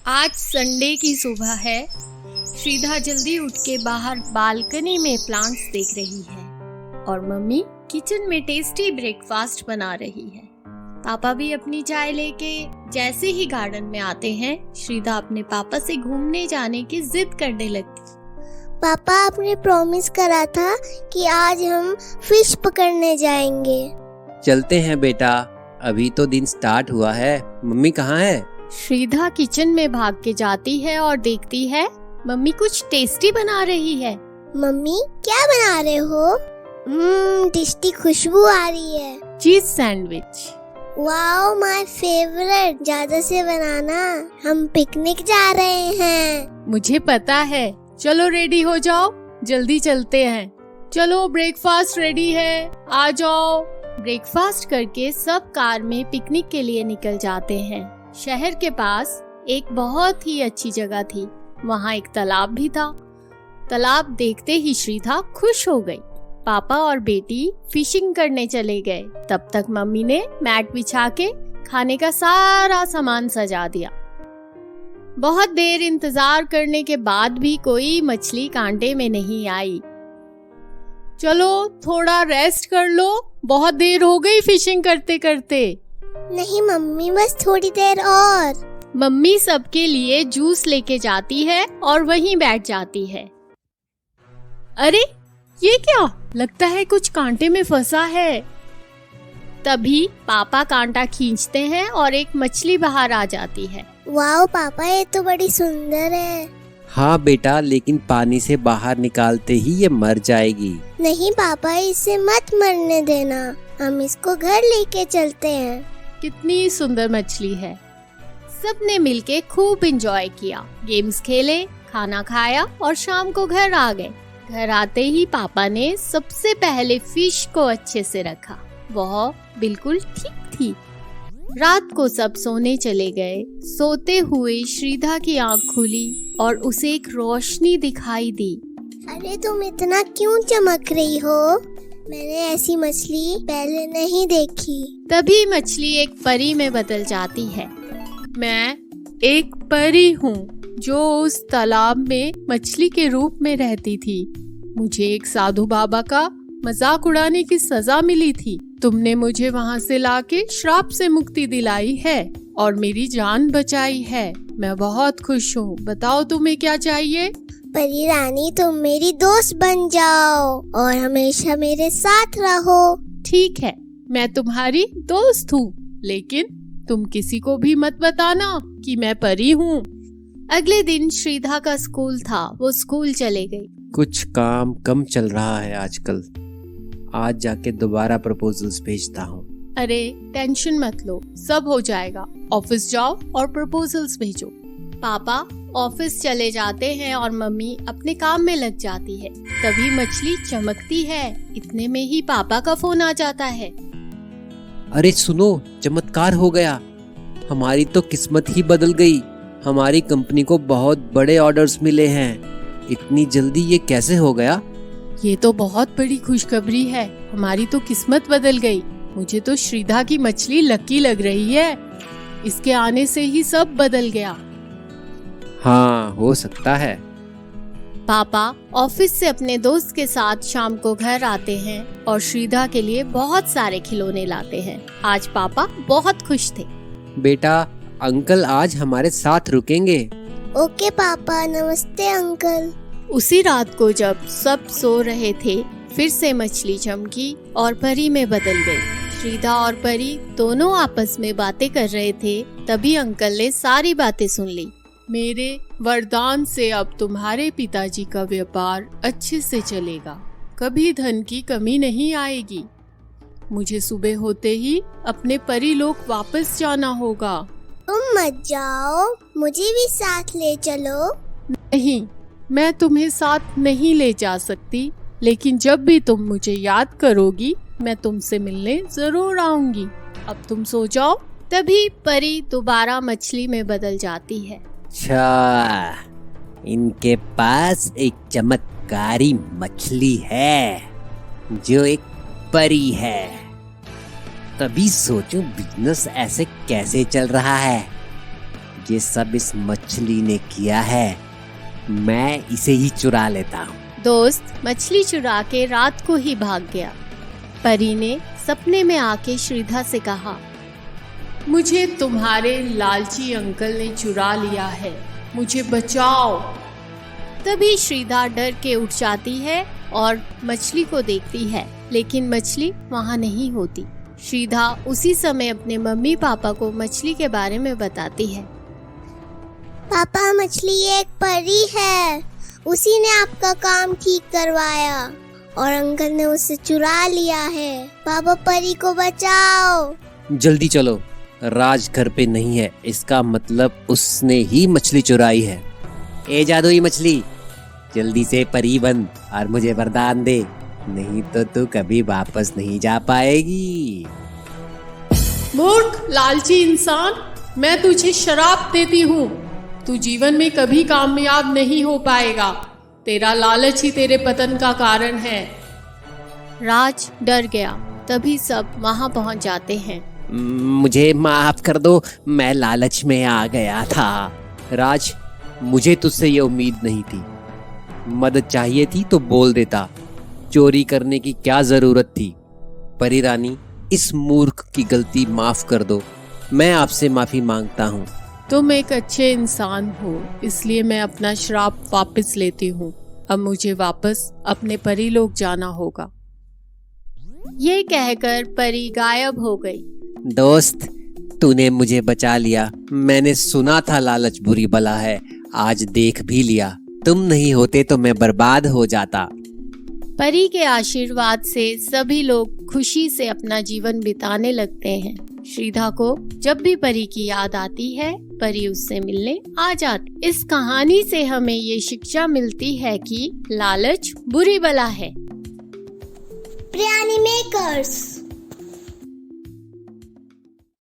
आज संडे की सुबह है। श्रीधा जल्दी उठ के बाहर बालकनी में प्लांट्स देख रही है और मम्मी किचन में टेस्टी ब्रेकफास्ट बना रही है। पापा भी अपनी चाय लेके जैसे ही गार्डन में आते हैं, श्रीधा अपने पापा से घूमने जाने की जिद करने लगती। पापा, आपने प्रॉमिस करा था कि आज हम फिश पकड़ने जाएंगे। चलते हैं बेटा, अभी तो दिन स्टार्ट हुआ है। मम्मी कहाँ है? श्रीधा किचन में भाग के जाती है और देखती है मम्मी कुछ टेस्टी बना रही है। मम्मी, क्या बना रहे हो? टेस्टी खुशबू आ रही है। Cheese sandwich. Wow, my favourite. ज्यादा से बनाना, हम पिकनिक जा रहे हैं। मुझे पता है। चलो रेडी हो जाओ, जल्दी चलते हैं। चलो ब्रेकफास्ट रेडी है, आ जाओ। ब्रेकफास्ट करके सब कार में पिकनिक के लिए निकल जाते हैं। शहर के पास एक बहुत ही अच्छी जगह थी। वहाँ एक तालाब भी था। तालाब देखते ही श्रीधा खुश हो गई। पापा और बेटी फिशिंग करने चले गए। तब तक मम्मी ने मैट बिछा के खाने का सारा सामान सजा दिया। बहुत देर इंतजार करने के बाद भी कोई मछली कांटे में नहीं आई। चलो थोड़ा रेस्ट कर लो, बहुत देर हो गई फिशिंग करते करते। नहीं मम्मी, बस थोड़ी देर और। मम्मी सबके लिए जूस लेके जाती है और वहीं बैठ जाती है। अरे ये क्या? लगता है कुछ कांटे में फंसा है। तभी पापा कांटा खींचते हैं और एक मछली बाहर आ जाती है। वाओ पापा, ये तो बड़ी सुंदर है। हाँ बेटा, लेकिन पानी से बाहर निकालते ही ये मर जाएगी। नहीं पापा, इसे मत मरने देना, हम इसको घर लेके चलते हैं। कितनी सुंदर मछली है। सबने मिलके खूब एंजॉय किया, गेम्स खेले, खाना खाया और शाम को घर आ गए। घर आते ही पापा ने सबसे पहले फिश को अच्छे से रखा। वह बिल्कुल ठीक थी। रात को सब सोने चले गए। सोते हुए श्रीधा की आंख खुली और उसे एक रोशनी दिखाई दी। अरे तुम इतना क्यों चमक रही हो? मैंने ऐसी मछली पहले नहीं देखी। तभी मछली एक परी में बदल जाती है। मैं एक परी हूँ जो उस तालाब में मछली के रूप में रहती थी। मुझे एक साधु बाबा का मजाक उड़ाने की सजा मिली थी। तुमने मुझे वहाँ से लाके श्राप से मुक्ति दिलाई है और मेरी जान बचाई है। मैं बहुत खुश हूँ। बताओ तुम्हें क्या चाहिए? परी रानी, तुम मेरी दोस्त बन जाओ और हमेशा मेरे साथ रहो। ठीक है, मैं तुम्हारी दोस्त हूँ, लेकिन तुम किसी को भी मत बताना कि मैं परी हूँ। अगले दिन श्रीधा का स्कूल था। वो स्कूल चले गई। कुछ काम कम चल रहा है आजकल। आज जाके दोबारा प्रपोजल्स भेजता हूँ। अरे टेंशन मत लो, सब हो जाएगा। ऑफिस जाओ और प्रपोजल्स भेजो। पापा ऑफिस चले जाते हैं और मम्मी अपने काम में लग जाती है। तभी मछली चमकती है। इतने में ही पापा का फोन आ जाता है। अरे सुनो, चमत्कार हो गया। हमारी तो किस्मत ही बदल गई। हमारी कंपनी को बहुत बड़े ऑर्डर्स मिले हैं। इतनी जल्दी ये कैसे हो गया? ये तो बहुत बड़ी खुशखबरी है। हमारी तो किस्मत बदल गई। मुझे तो श्रीधा की मछली लकी लग रही है। इसके आने से ही सब बदल गया। हाँ, हो सकता है। पापा ऑफिस से अपने दोस्त के साथ शाम को घर आते हैं और श्रीधा के लिए बहुत सारे खिलौने लाते हैं। आज पापा बहुत खुश थे। बेटा, अंकल आज हमारे साथ रुकेंगे। ओके पापा, नमस्ते अंकल। उसी रात को जब सब सो रहे थे, फिर से मछली चमकी और परी में बदल गई। श्रीधा और परी दोनों आपस में बातें कर रहे थे। तभी अंकल ने सारी बातें सुन ली। मेरे वरदान से अब तुम्हारे पिताजी का व्यापार अच्छे से चलेगा। कभी धन की कमी नहीं आएगी। मुझे सुबह होते ही अपने परी लोक वापस जाना होगा। तुम मत जाओ, मुझे भी साथ ले चलो। नहीं, मैं तुम्हें साथ नहीं ले जा सकती, लेकिन जब भी तुम मुझे याद करोगी मैं तुमसे मिलने जरूर आऊंगी। अब तुम सो जाओ। तभी परी दोबारा मछली में बदल जाती है। अच्छा, इनके पास एक चमत्कारी मछली है जो एक परी है। तभी सोचूं बिजनेस ऐसे कैसे चल रहा है। ये सब इस मछली ने किया है, मैं इसे ही चुरा लेता हूँ। दोस्त मछली चुरा के रात को ही भाग गया। परी ने सपने में आके श्रीधा से कहा, मुझे तुम्हारे लालची अंकल ने चुरा लिया है, मुझे बचाओ। तभी श्रीधा डर के उठ जाती है और मछली को देखती है, लेकिन मछली वहाँ नहीं होती। श्रीधा उसी समय अपने मम्मी पापा को मछली के बारे में बताती है। पापा, मछली एक परी है, उसी ने आपका काम ठीक करवाया और अंकल ने उसे चुरा लिया है। पापा, परी को बचाओ। जल्दी चलो, राज घर पे नहीं है, इसका मतलब उसने ही मछली चुराई है। ए जादुई मछली, जल्दी से परी बन और मुझे वरदान दे, नहीं तो तू कभी वापस नहीं जा पाएगी। मूर्ख लालची इंसान, मैं तुझे श्राप देती हूँ, तू जीवन में कभी कामयाब नहीं हो पाएगा। तेरा लालच ही तेरे पतन का कारण है। राज डर गया। तभी सब वहाँ पहुँच जाते हैं। मुझे माफ कर दो, मैं लालच में आ गया था। राज, मुझे तुझसे ये उम्मीद नहीं थी। मदद चाहिए थी तो बोल देता, चोरी करने की क्या जरूरत थी। परी रानी, इस मूर्ख की गलती माफ कर दो, मैं आपसे माफी मांगता हूँ। तुम एक अच्छे इंसान हो, इसलिए मैं अपना श्राप वापस लेती हूँ। अब मुझे वापस अपने परी लोक जाना होगा। ये कहकर परी गायब हो गई। दोस्त, तूने मुझे बचा लिया। मैंने सुना था लालच बुरी बला है, आज देख भी लिया। तुम नहीं होते तो मैं बर्बाद हो जाता। परी के आशीर्वाद से सभी लोग खुशी से अपना जीवन बिताने लगते हैं। श्रीधा को जब भी परी की याद आती है, परी उससे मिलने आ जाती। इस कहानी से हमें ये शिक्षा मिलती है कि लालच बुरी बला है। प्रियानी मेकर्स।